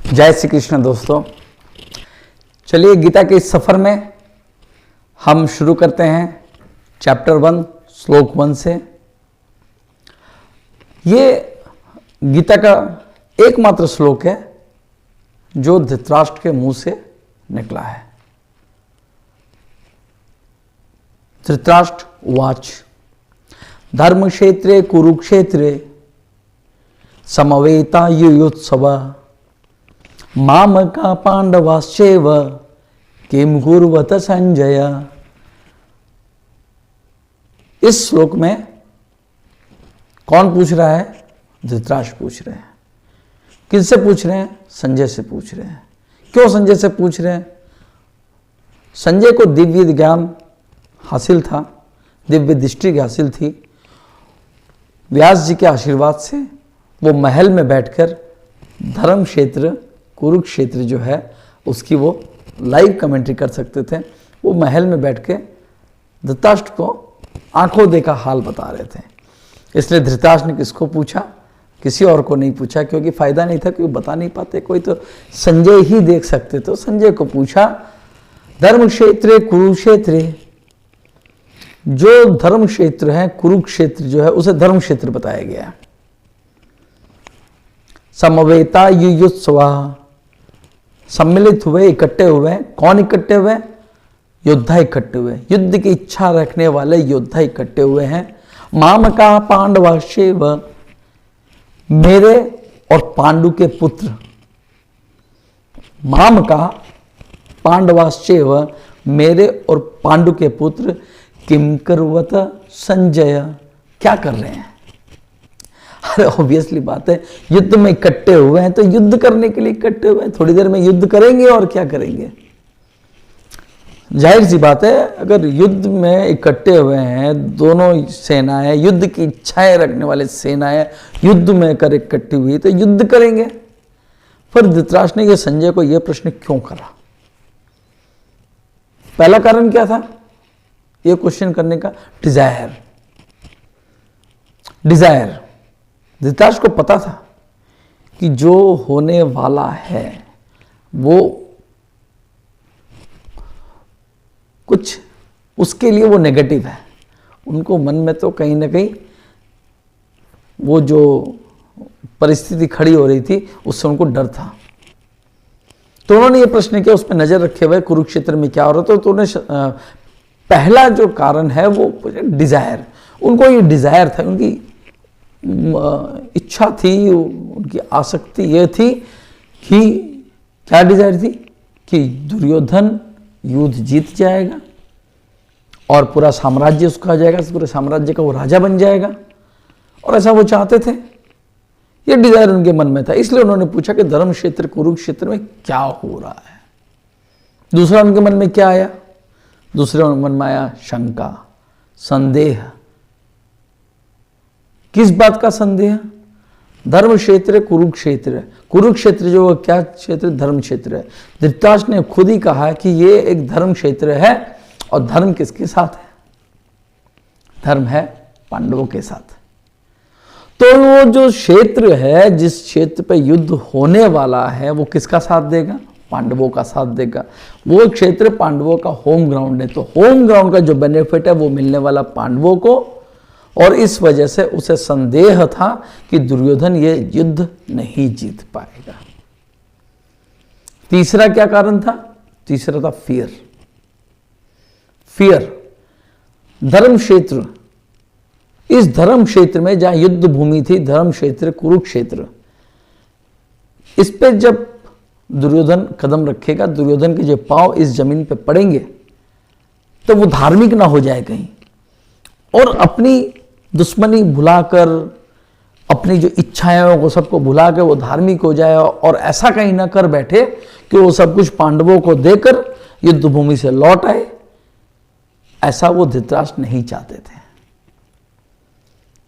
जय श्री कृष्ण दोस्तों। चलिए गीता के इस सफर में हम शुरू करते हैं चैप्टर 1 श्लोक 1 से। ये गीता का एकमात्र श्लोक है जो धृतराष्ट्र के मुंह से निकला है। धृतराष्ट्र उवाच धर्म क्षेत्रे कुरुक्षेत्रे समवेता युयुत्सवा मामका पांडवाश्चैव किम कुर्वत संजय। इस श्लोक में कौन पूछ रहा है? धृतराष्ट्र पूछ रहे हैं। किससे पूछ रहे हैं? संजय से पूछ रहे हैं। क्यों संजय से पूछ रहे हैं? संजय को दिव्य ज्ञान हासिल था, दिव्य दृष्टि हासिल थी। व्यास जी के आशीर्वाद से वो महल में बैठकर धर्म क्षेत्र कुरुक्षेत्र जो है उसकी वो लाइव कमेंट्री कर सकते थे। वो महल में बैठ के धृतराष्ट्र को आंखों देखा हाल बता रहे थे। इसलिए धृतराष्ट्र ने किसको पूछा? किसी और को नहीं पूछा, क्योंकि फायदा नहीं था, क्योंकि बता नहीं पाते, कोई तो संजय ही देख सकते। तो संजय को पूछा धर्म क्षेत्र कुरुक्षेत्र, जो धर्म क्षेत्र है कुरुक्षेत्र जो है उसे धर्म क्षेत्र बताया गया। समवेता युयुत्सवा, सम्मिलित हुए, इकट्ठे हुए। कौन इकट्ठे हुए? योद्धा इकट्ठे हुए। युद्ध की इच्छा रखने वाले योद्धा इकट्ठे हुए हैं। मामका पांडवाश्चैव, मेरे और पांडु के पुत्र। मामका पांडवाश्चैव, मेरे और पांडु के पुत्र। किम कुर्वत संजय, क्या कर रहे हैं? अरे ऑब्वियसली बात है, युद्ध में इकट्ठे हुए हैं तो युद्ध करने के लिए इकट्ठे हुए हैं। थोड़ी देर में युद्ध करेंगे और क्या करेंगे? जाहिर सी बात है, अगर युद्ध में इकट्ठे हुए हैं दोनों सेनाएं, युद्ध की इच्छाएं रखने वाले सेनाएं युद्ध में कर इकट्ठी हुई तो युद्ध करेंगे। फिर धृतराष्ट्र ने ये संजय को यह प्रश्न क्यों करा? पहला कारण क्या था ये क्वेश्चन करने का? डिजायर। धृतराष्ट्र को पता था कि जो होने वाला है वो कुछ उसके लिए वो नेगेटिव है। उनको मन में तो कहीं ना कहीं वो जो परिस्थिति खड़ी हो रही थी उससे उनको डर था। तो उन्होंने ये प्रश्न किया, उस पर नजर रखे हुए कुरुक्षेत्र में क्या हो रहा था। तो उन्हें पहला जो कारण है वो डिजायर। उनको ये डिजायर था, उनकी इच्छा थी, उनकी आसक्ति ये थी कि क्या डिजायर थी कि दुर्योधन युद्ध जीत जाएगा और पूरा साम्राज्य उसका आ जाएगा, पूरे साम्राज्य का वो राजा बन जाएगा, और ऐसा वो चाहते थे। ये डिजायर उनके मन में था। इसलिए उन्होंने पूछा कि धर्म क्षेत्र कुरुक्षेत्र में क्या हो रहा है। दूसरा उनके मन में क्या आया? दूसरे मन में आया शंका, संदेह। किस बात का संदेह? धर्म क्षेत्र कुरुक्षेत्र। कुरुक्षेत्र जो क्या क्षेत्र? धर्म क्षेत्र है। धृतराष्ट्र ने खुद ही कहा कि ये एक धर्म क्षेत्र है, और धर्म किसके साथ है? धर्म है पांडवों के साथ। तो वो जो क्षेत्र है, जिस क्षेत्र पे युद्ध होने वाला है, वो किसका साथ देगा? पांडवों का साथ देगा। वो क्षेत्र पांडवों का होम ग्राउंड है। तो होम ग्राउंड का जो बेनिफिट है वो मिलने वाला पांडवों को, और इस वजह से उसे संदेह था कि दुर्योधन ये युद्ध नहीं जीत पाएगा। तीसरा क्या कारण था? तीसरा था फियर। धर्म क्षेत्र, इस धर्म क्षेत्र में जहां युद्ध भूमि थी, धर्म क्षेत्र कुरुक्षेत्र, इस पे जब दुर्योधन कदम रखेगा, दुर्योधन के जो पांव इस जमीन पे पड़ेंगे तो वो धार्मिक ना हो जाए कहीं, और अपनी दुश्मनी भुलाकर, अपनी जो इच्छाएं को सबको भुला कर वो धार्मिक हो जाए, और ऐसा कहीं ना कर बैठे कि वो सब कुछ पांडवों को देकर युद्ध भूमि से लौट आए। ऐसा वो धृतराष्ट्र नहीं चाहते थे।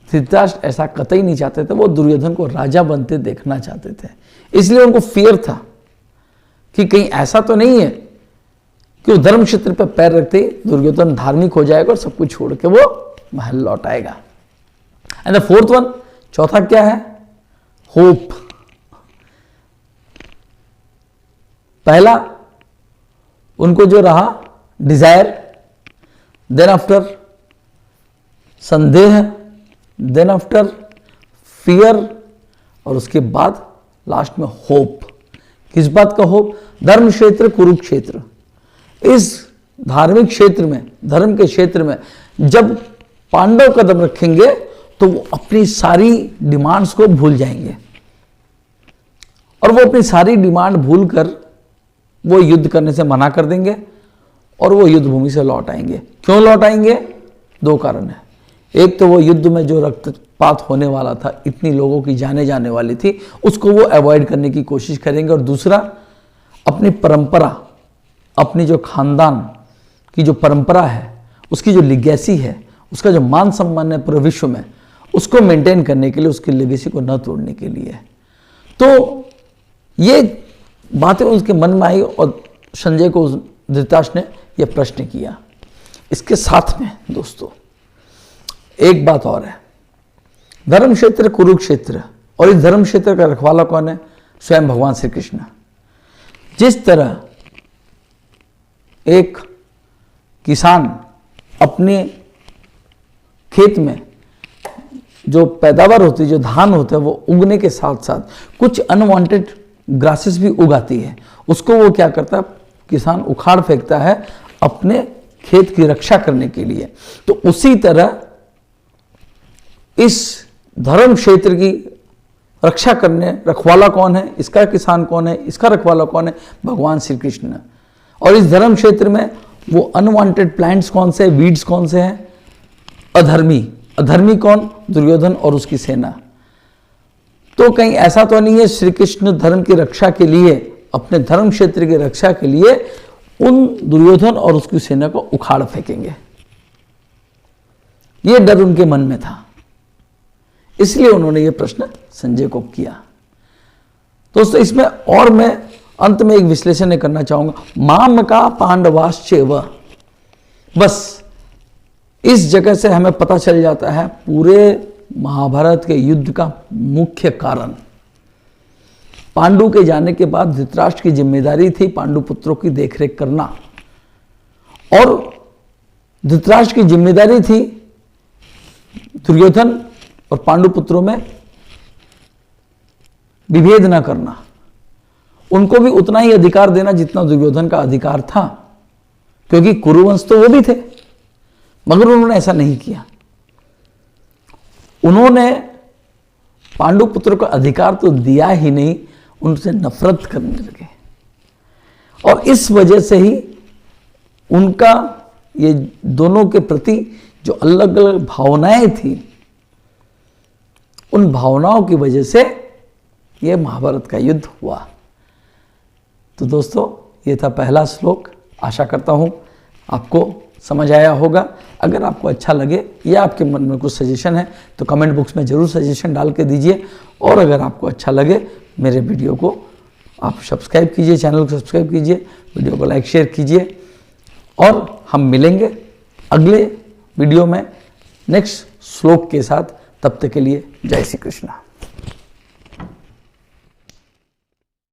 धृतराष्ट्र ऐसा कतई नहीं चाहते थे। वो दुर्योधन को राजा बनते देखना चाहते थे। इसलिए उनको फियर था कि कहीं ऐसा तो नहीं है कि वो धर्म क्षेत्र पर पैर रखते दुर्योधन धार्मिक हो जाएगा और सब कुछ छोड़ के वो महल लौट आएगा। एंड द फोर्थ वन, चौथा क्या है? होप। पहला उनको जो रहा डिजायर, देन आफ्टर संदेह, देन आफ्टर फियर, और उसके बाद लास्ट में होप। किस बात का होप? धर्म क्षेत्र कुरुक्षेत्र, इस धार्मिक क्षेत्र में, धर्म के क्षेत्र में जब पांडव कदम रखेंगे तो वो अपनी सारी डिमांड्स को भूल जाएंगे, और वो अपनी सारी डिमांड भूलकर वो युद्ध करने से मना कर देंगे और वो युद्ध भूमि से लौट आएंगे। क्यों लौट आएंगे? दो कारण है। एक तो वो युद्ध में जो रक्तपात होने वाला था, इतनी लोगों की जाने जाने वाली थी, उसको वो अवॉइड करने की कोशिश करेंगे, और दूसरा अपनी परंपरा, अपनी जो खानदान की जो परंपरा है, उसकी जो लिगेसी है, उसका जो मान सम्मान है पूरे विश्व में, उसको मेंटेन करने के लिए, उसकी लेगेसी को न तोड़ने के लिए। तो ये बातें उसके मन में आई और संजय को धृतराष्ट्र ने यह प्रश्न किया। इसके साथ में दोस्तों एक बात और है, धर्म क्षेत्र कुरुक्षेत्र, और इस धर्म क्षेत्र का रखवाला कौन है? स्वयं भगवान श्री कृष्ण। जिस तरह एक किसान अपने खेत में जो पैदावार होती है, जो धान होता है, वो उगने के साथ साथ कुछ अनवांटेड ग्रासेस भी उगाती है, उसको वो क्या करता है? किसान उखाड़ फेंकता है अपने खेत की रक्षा करने के लिए। तो उसी तरह इस धर्म क्षेत्र की रक्षा करने रखवाला कौन है? इसका किसान कौन है? इसका रखवाला कौन है? भगवान श्री कृष्ण। और इस धर्म क्षेत्र में वो अनवांटेड प्लांट्स कौन से, वीड्स कौन से हैं? अधर्मी। अधर्मी कौन? दुर्योधन और उसकी सेना। तो कहीं ऐसा तो नहीं है श्री कृष्ण धर्म की रक्षा के लिए, अपने धर्म क्षेत्र की रक्षा के लिए उन दुर्योधन और उसकी सेना को उखाड़ फेंकेंगे? यह डर उनके मन में था, इसलिए उन्होंने यह प्रश्न संजय को किया। दोस्तों इसमें और मैं अंत में एक विश्लेषण करना चाहूंगा। माम का पांडवाश्चैव, बस इस जगह से हमें पता चल जाता है पूरे महाभारत के युद्ध का मुख्य कारण। पांडु के जाने के बाद धृतराष्ट्र की जिम्मेदारी थी पांडु पुत्रों की देखरेख करना, और धृतराष्ट्र की जिम्मेदारी थी दुर्योधन और पांडु पुत्रों में विभेद न करना, उनको भी उतना ही अधिकार देना जितना दुर्योधन का अधिकार था, क्योंकि कुरुवंश तो वो भी थे। मगर उन्होंने ऐसा नहीं किया। उन्होंने पांडु पुत्र को अधिकार तो दिया ही नहीं, उनसे नफरत करने लगे, और इस वजह से ही उनका ये दोनों के प्रति जो अलग अलग भावनाएं थी, उन भावनाओं की वजह से यह महाभारत का युद्ध हुआ। तो दोस्तों ये था पहला श्लोक। आशा करता हूं आपको समझ आया होगा। अगर आपको अच्छा लगे या आपके मन में कुछ सजेशन है तो कमेंट बॉक्स में ज़रूर सजेशन डाल के दीजिए, और अगर आपको अच्छा लगे मेरे वीडियो को आप सब्सक्राइब कीजिए, चैनल को सब्सक्राइब कीजिए, वीडियो को लाइक शेयर कीजिए, और हम मिलेंगे अगले वीडियो में नेक्स्ट श्लोक के साथ। तब तक के लिए जय श्री कृष्ण।